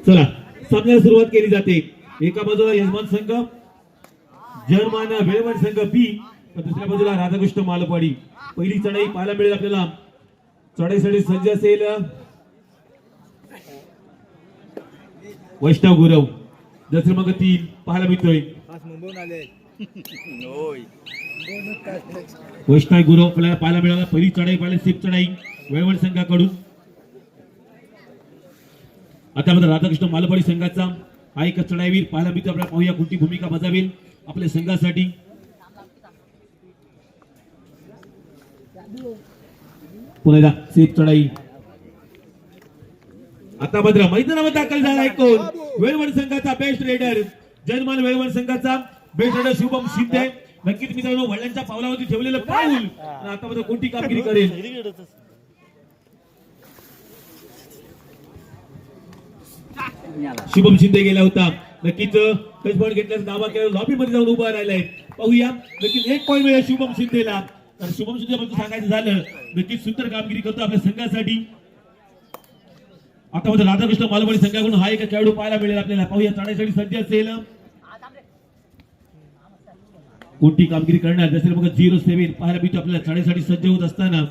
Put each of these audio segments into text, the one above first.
चला सामन्याला सुरुवात केली जाते. एका बाजूला यजमान संघ जर्मन वेळवण संघ बी, तर दुसऱ्या बाजूला राधाकृष्ण मालपाडी. पहिली चढाई पाहायला मिळेल आपल्याला. चढाईसाठी सज्ज असेल वैष्णव गुरव. जसं मग 3 पाहायला मिळतोय वैष्णव गुरव आपल्याला पाहायला मिळाला. पहिली चढाई पाहायला सेफ चढाई वेळवण संघाकडून. आता मात्र राधाकृष्ण मालपाडी संघाचा हा एक चढाईवीर पाहायला मिळतो. आपल्याला पाहूया कोणती भूमिका बजावेल आपल्या संघासाठी. पुन्हा एकदा सेफ चढाई. आता मात्र मैदानामध्ये दाखल झाला आहे कोण? वेळवण संघाचा बेस्ट रेडर, जर्मन वेळवण संघाचा बेस्ट रेडर शुभम शिंदे. नक्कीच मित्रांनो वडिलांच्या पावलावरती ठेवलेलं पाऊल आणि आता मात्र कोणती कामगिरी करेल. शुभम शिंदे गेला होता. नक्कीच टच पॉईंट घेतल्याचा दावा केला. लॉबी मध्ये जाऊन उभा राहिलाय. पाहूया नक्कीच 1 पॉईंट मिळेल शुभम शिंदेला. तर शुभम शिंदे सांगायचं झालं नक्कीच सुंदर कामगिरी करतो आपल्या संघासाठी. आता मात्र राधाकृष्ण मालपाडी संघाकडून हा एक खेळाडू पाहायला मिळेल आपल्याला. पाहूया चढाईसाठी सज्ज असेल कोणती कामगिरी करणार. जसे बघा 07 पाहायला मिळतो आपल्याला चढाईसाठी सज्ज होत असताना.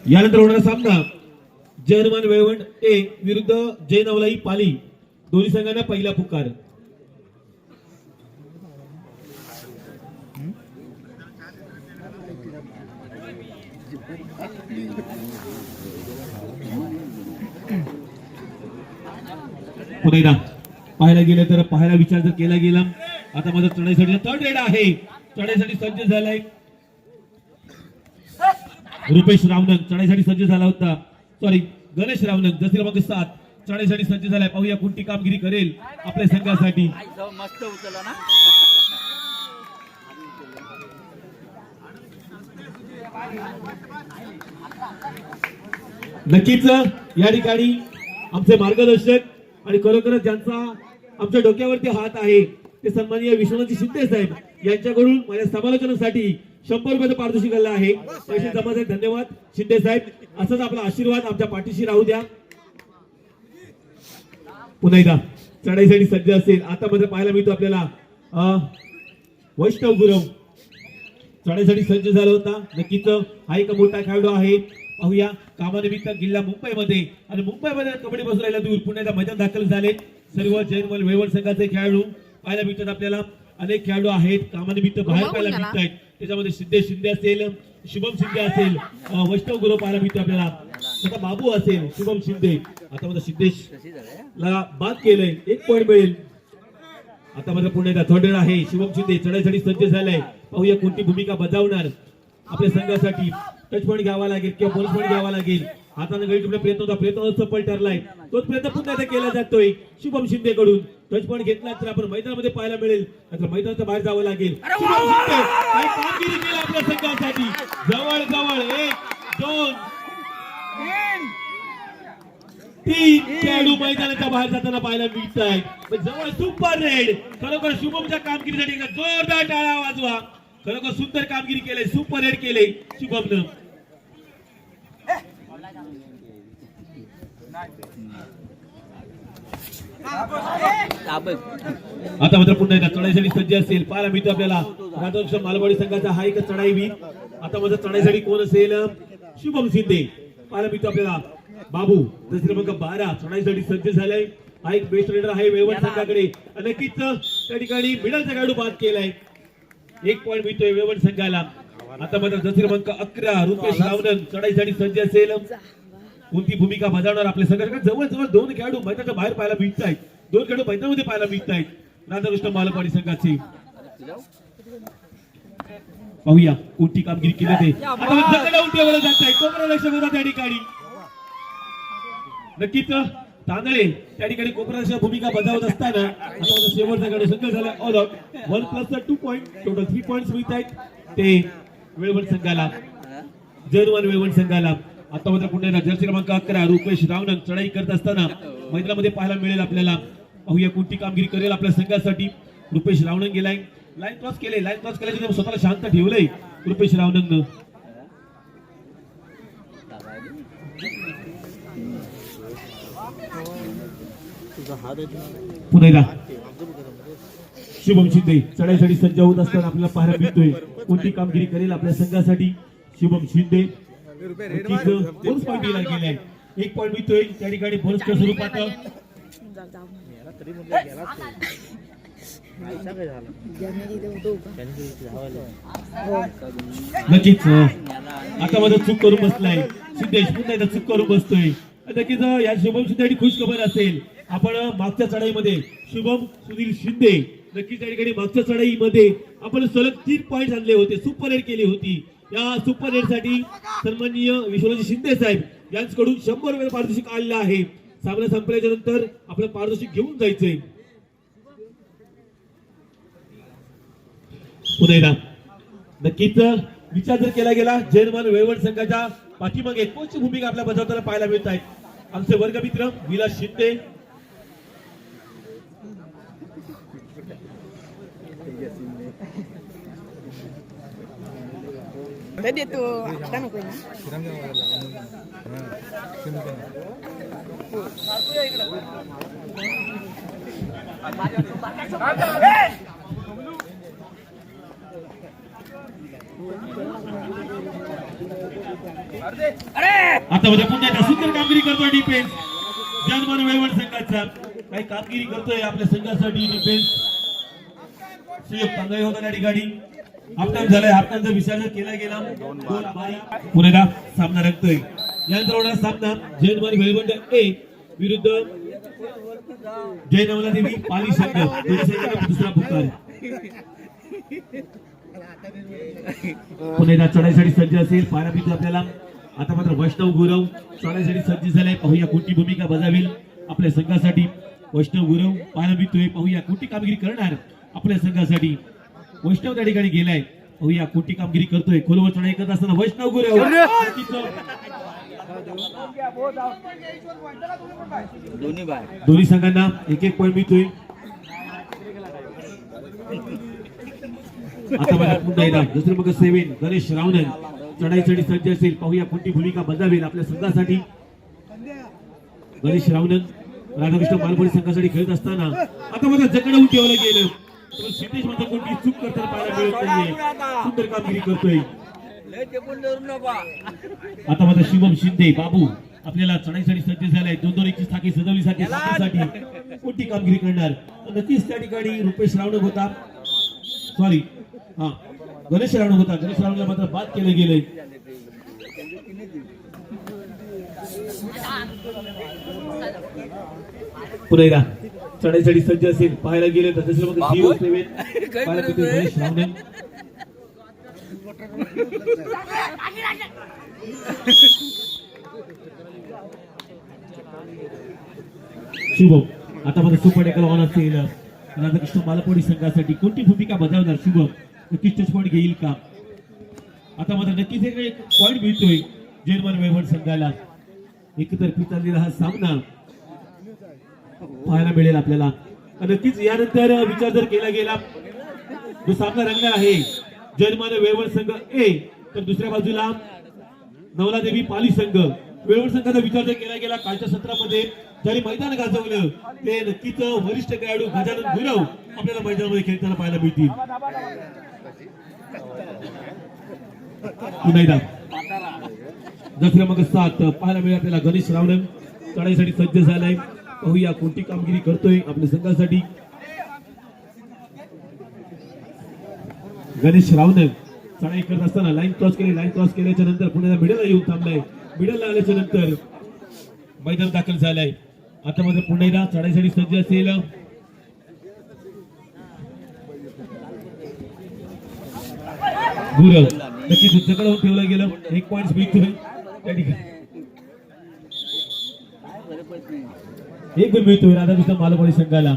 यानंतर होणारा सामना जर्मन वेळवण ए विरुद्ध जय नवलाई पाली. दोन्ही संघांना पहिला पुकार. पुन्हा एकदा पाहायला गेलं तर पाहायला विचार जर केला गेला. आता माझा चढाईसाठी थर्ड रेड आहे. चढाईसाठी सज्ज झालाय रुपेश रावणंग. चढाईसाठी सज्ज झाला होता. सॉरी गणेश रावणंग. जसे क्रमांक 7 चढाईसाठी सज्ज झालाय. पाहूया कोणती कामगिरी करेल आपल्या संघासाठी. मस्त उचलला ना. नक्कीच या ठिकाणी आमचे मार्गदर्शक आणि खरोखरच ज्यांचा आमच्या डोक्यावरती हात आहे ते सन्माननीय विश्वनाथ शिंदे साहेब यांच्याकडून माझ्या समालोचनासाठी 100 रुपयाचं पारितोषिक आलं आहे. पैसे जमा झाले. धन्यवाद शिंदे साहेब. असंच आपला आशीर्वाद आमच्या पाठीशी राहू द्या. पुन्हा एकदा चढाईसाठी सज्ज असेल. आता मध्ये पाहायला मिळतो आपल्याला वैष्णव गुरव चढाईसाठी सज्ज झाला होता. नक्कीच हा एक मोठा खेळाडू आहे. पाहूया कामानिमित्त जिल्हा मुंबईमध्ये आणि मुंबईमध्ये कबड्डी बसून राहिला दूर पुण्याच्या मैदान दाखल झाले. सर्व जैन वेळवण संघाचे खेळाडू पाहायला मिळतात आपल्याला. अनेक खेळाडू आहेत कामानिमित्त बाहेर पाहायला मिळत आहेत. त्याच्यामध्ये सिद्धेश शिंदे असेल, शुभम शिंदे असेल, वैष्णव गुरव पाहायला मिळतो आपल्याला. स्वतः बाबू असेल, शुभम शिंदे. आता मध्ये सिद्धेश ला बाद केलंय. 1 पॉईंट मिळेल. आता मात्र पुण्याचा थर्ड रेड आहे. शुभम शिंदे चढाईसाठी सज्ज झालाय. पाहूया कोणती भूमिका बजावणार आपल्या संघासाठी. टच पॉईंट घ्यावा लागेल किंवा बोनस पॉईंट घ्यावा लागेल. हाताने गळी प्रयत्न होता. प्रयत्न सफल ठरलाय. तोच प्रयत्न पुन्हा एकदा केला जातोय शुभम शिंदे कडून. टच पॉईंट घेतला तर आपण मैदानामध्ये पाहायला मिळेल. मैदानाच्या बाहेर जावं लागेल. शुभम शिंदे काय कामगिरी केली आपल्या संघासाठी. जवळ जवळ 1 2 3 खेळाडू मैदानाच्या बाहेर जाताना पाहायला मिळत आहेत. जवळ सुपर रेड. खरोखर शुभमच्या कामगिरीसाठी जोरदार टाळ्या वाजवा. खरोखर सुंदर कामगिरी केले. सुपर रेड केले शुभमनं. आता मात्र पुन्हा एकदा चढाईसाठी सज्ज असेल. पाहायला मिळतो आपल्याला राधाकृष्ण मालपाडी संघाचा हा एक चढाईवीर. आता मात्र चढाईसाठी कोण असेल? शुभम शिंदे. पाहायला मिळतो आपल्याला बाबू जसे क्रमांक 12 चढाईसाठी सज्ज झालाय. हा एक बेस्ट रेडर आहे वेळवण संघाकडे. नक्कीच त्या ठिकाणी मिडलचा खेळाडू बाद केलाय. 1 पॉईंट मिळतोय वेळवण संघाला. आता मात्र जसे क्रमांक 11 रुपेश रावणंग चढाईसाठी सज्ज असेल. कोणती भूमिका बजावणार आपल्या संघाकडे. जवळ जवळ 2 खेळाडू मैदानाच्या बाहेर पाहायला मिळत आहेत. 2 खेळाडू मैदानामध्ये पाहायला मिळत आहेत राधाकृष्ण मालपाडी संघाचे. पाहूया कोणती कामगिरी केली ते. जात आहे कोपरा लक्ष होता त्या ठिकाणी. नक्कीच तांदळे त्या ठिकाणी कोपरा भूमिका बजावत असताना आता शेवटचा खेळाडू संघ झाला all out. 1+2 point total 3 points मिळत आहेत ते वेळवण संघाला. जर्मन वेळवण संघाला. आता मात्र पुन्हा एकदा जर्सी क्रमांक 11 रुपेश रावणन चढाई करत असताना मैदानामध्ये पाहायला मिळेल आपल्याला. पाहूया कोणती कामगिरी करेल आपल्या संघासाठी. रुपेश रावणन गेलाय, लाईन क्रॉस केले, लाईन क्रॉस केल्याच्या स्वतःला शांत ठेवलंय रुपेश रावणन. पुन्हा एकदा शुभम शिंदे चढाईसाठी सज्ज होत असताना आपल्याला पाहायला मिळतोय कोणती कामगिरी करेल आपल्या संघासाठी शुभम शिंदे. बोनस पॉईंट दिला गेलाय, 1 पॉईंट मिळतोय त्या ठिकाणी बोनसच्या स्वरूपात. नक्कीच आता माझा चूक करून बसलाय सिद्धेश, पुन्हा एकदा चूक करून बसतोय. नक्कीच या शुभम शिंदे खुश खबर असेल. आपण मागच्या चढाईमध्ये शुभम सुनील शिंदे नक्कीच त्या ठिकाणी मागच्या चढाईमध्ये आपण सलग 3 पॉईंट आणले होते, सुपर एड केली होती. या सुपर एड साठी सन्माननीय विश्वनाथ शिंदे साहेब यांच्याकडून 100 रुपये पारितोषिक आलेलं आहे. सामना संपल्याच्या नंतर आपलं पारितोषिक घेऊन जायचंय. पुन्हा एकदा नक्कीच विचार जर केला गेला जैनमान वेळवण संघाच्या पाठीमागे कोणची भूमिका आपल्या बजावताना पाहायला मिळत आहेत. आमचे वर्गमित्र Vilas Shinde, Tadi tu kan aku ini. आता मध्ये पुन्हा एकदा सुंदर कामगिरी करतोय डिफेन्स जैनमान वेळवण संघाचा. काही कामगिरी करतोय आपल्या संघासाठी डिफेन्स. सुयोग चांगला होता त्या ठिकाणी. हाफटाइम झालाय, हाफटाइमचा विचार केला गेला. पुन्हा एकदा सामना रंगतोय. यानंतर सामना जैनमान वेळवंड ए विरुद्ध जय नवलादेवी पाली संघ. दुसरा पुकार. पुन्हा एकदा चढाईसाठी सज्ज असेल पाहायला मिळतो आपल्याला. आता मात्र वैष्णव गुरव चढाईसाठी सज्ज झालाय. पाहूया कोणती भूमिका बजावेल आपल्या संघासाठी. वैष्णव गुरव पाहायला मिळतोय. पाहूया कोणती कामगिरी करणार आपल्या संघासाठी. वैष्णव त्या ठिकाणी गेलाय. पाहूया कोणती कामगिरी करतोय. खोलवर चढाई करत असताना वैष्णव गुरव दोन्ही संघांना 1-1 पॉईंट मिळतोय. आता मला पुन्हा एकदा दुसरे मग 7 गणेश रावणन चढाईसाठी सज्ज असेल. पाहूया कोणती भूमिका बजावेल आपल्या संघासाठी. गणेश रावणन राधाकृष्ण बालपडी संघासाठी खेळत असताना आता मला जकडवून ठेवलं गेलं. सिद्धेश मात्र कोणती चूक करताना पाहायला मिळत नाहीये. सुंदर कामगिरी करतोय. आता मात्र शुभम शिंदे बाबू आपल्याला चढाईसाठी सज्ज झालाय. 2-2-1 ची सजवली साठी कोणती कामगिरी करणार. नक्कीच त्या ठिकाणी रुपेश रावणक होता, सॉरी गणेश रावणक होता. गणेश रावणला मात्र बाद केलं गेलंय. पुन्हा एकदा चढाईसाठी सज्ज असेल पाहायला गेले तर दुसरे मग गणेश रावणन. शुभम आता मात्र सुपर टेकल ऑन असेल. राधाकृष्ण बालपडी संघासाठी कोणती भूमिका बजावणार शुभम. नक्कीच टच पॉईंट घेईल का. आता मात्र नक्कीच एक पॉईंट मिळतोय जैनमान वेळवण संघाला. एकतर्फी चाललेला हा सामना पाहायला मिळेल आपल्याला. नक्कीच यानंतर विचार जर केला गेला जो सामना रंगणार आहे जैनमान वेळवण संघ ए तर दुसऱ्या बाजूला नवलादेवी पाली संघ. वेळवण संघाचा विचार जर केला गेला कालच्या सत्रामध्ये ज्यांनी मैदान गाजवलं ते नक्कीच वरिष्ठ खेळाडू गजानन गुरव आपल्याला मैदानामध्ये खेळताना पाहायला मिळतील. पुन्हा एकदा दुसऱ्या मग 7 पाहायला मिळेल आपल्याला. गणेश रावणन चढाईसाठी सज्ज झालाय. पाहूया कोणती कामगिरी करतोय आपल्या संघासाठी. गणेश रावणन चढाई करत असताना लाईन क्रॉस केली. लाईन क्रॉस केल्याच्या नंतर पुन्हा मिडलला येऊन थांबलाय. मिडलला आल्याच्या नंतर मैदान दाखल झालाय. आता मात्र पुन्हा एकदा चढाईसाठी सज्ज असेल. गुरव नक्कीच जकडवून ठेवलं गेलं. 1 पॉईंट मिळतोय त्या ठिकाणी. 1 गुण मिळतोय राधाकृष्ण बालपडी संघाला.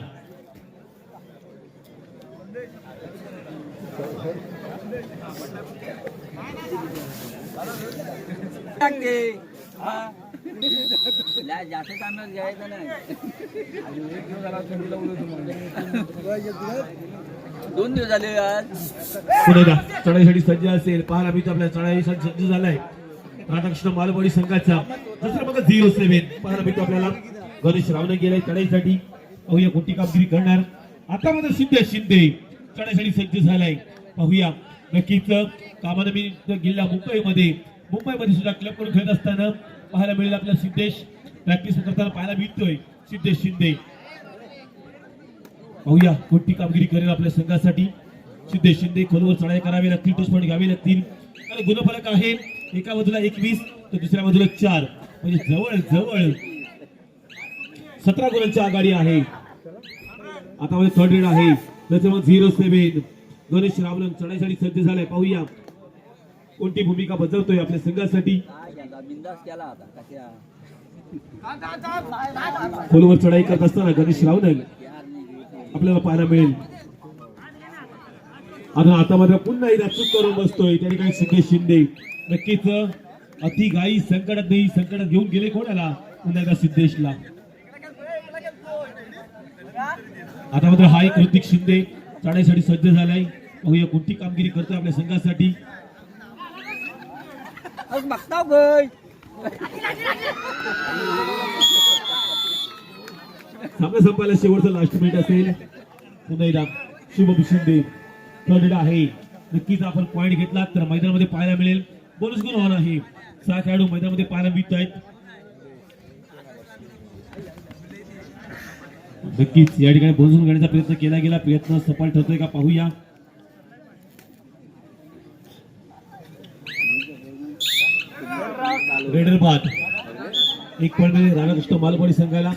जास्त चांगलं घ्यायचं नाही. 2 दिवस झाले आज. पुन्हा चढाईसाठी सज्ज असेल पाहायला मिळतो आपल्या चढाईसाठी सज्ज झालाय राधाकृष्ण मालवडी संघाचा दुसरा मग 07 पाहायला मिळतो आपल्याला गणेश रावणे गेलाय चढाईसाठी पाहूया कोणती कामगिरी करणार आता मात्र शिंदे चढाईसाठी सज्ज झालाय पाहूया नक्कीच कामानिमित्त गेल्या मुंबईमध्ये सुद्धा क्लब कडून खेळत असताना पाहायला मिळेल आपला सिद्धेश प्रॅक्टिस करताना पाहायला मिळतोय सिद्धेश शिंदे पाहूया कोणती कामगिरी करेल आपल्या संघासाठी सिद्धेश शिंदे खोलवर चढाई करावी लागतील टोच पॉईंट घ्यावे लागतील आणि गुणफलक आहे एका बाजूला 21 तर दुसऱ्या बाजूला 4 म्हणजे जवळ 17 गुणांची आघाडी आहे आता मध्ये थर्ड रेड आहे त्याच्यामध्ये 07 गणेश रावलन चढाईसाठी सज्ज झालाय पाहूया कोणती भूमिका बजावतोय आपल्या संघासाठी बिंदास केला होता कशा खोलवर चढाई करत असताना गणेश रावलन आपल्याला पाहायला मिळेल आता मात्र पुन्हा एकदा चूक करून बसतोय त्या ठिकाणी सिद्धेश शिंदे नक्कीच अति घाई संकटात घेऊन गेले कोणाला पुन्हा एकदा सिद्धेशला आता मात्र हा एक ऋतिक शिंदे चढाईसाठी सज्ज झालाय पाहूया कोणती कामगिरी करतोय आपल्या संघासाठी बघता गय सामना संपायला शेवटचा लास्ट मिनिट असेल पुन्हा एकदा शुभम शिंदे थर्ड आहे नक्कीच आपण पॉईंट घेतला तर मैदानामध्ये पाहायला मिळेल बोनस गुण ऑन आहे 6 खेळाडू मैदानामध्ये पाहायला मिळत आहेत नक्कीच या ठिकाणी बोनस गुण घेण्याचा प्रयत्न केला गेला प्रयत्न सफल ठरतोय का पाहूया रेडर बाद एक पॉईंट मध्ये राधाकृष्ण मालवडी संघाला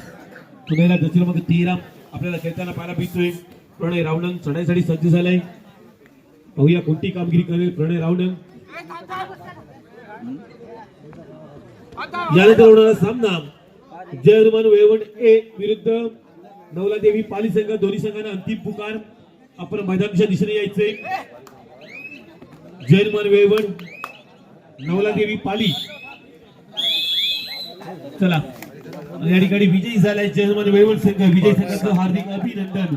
पुण्याला दक्षिण मग 13 आपल्याला खेळताना पाहायला मिळतोय प्रणय रावणन चढाईसाठी सज्ज झालाय पाहूया कोणती कामगिरी करेल प्रणय रावणन यानंतर होणारा सामना जय हनुमान वेळवण ए विरुद्ध नवला देवी पाली संघ दोन्ही संघांना अंतिम पुकार आपण मैदानाच्या दिशेने यायचंय जय हनुमान वेळवण नवला देवी पाली चला या ठिकाणी विजयी झालाय जय हनुमान वेळवण संघ विजयी संघाचं हार्दिक अभिनंदन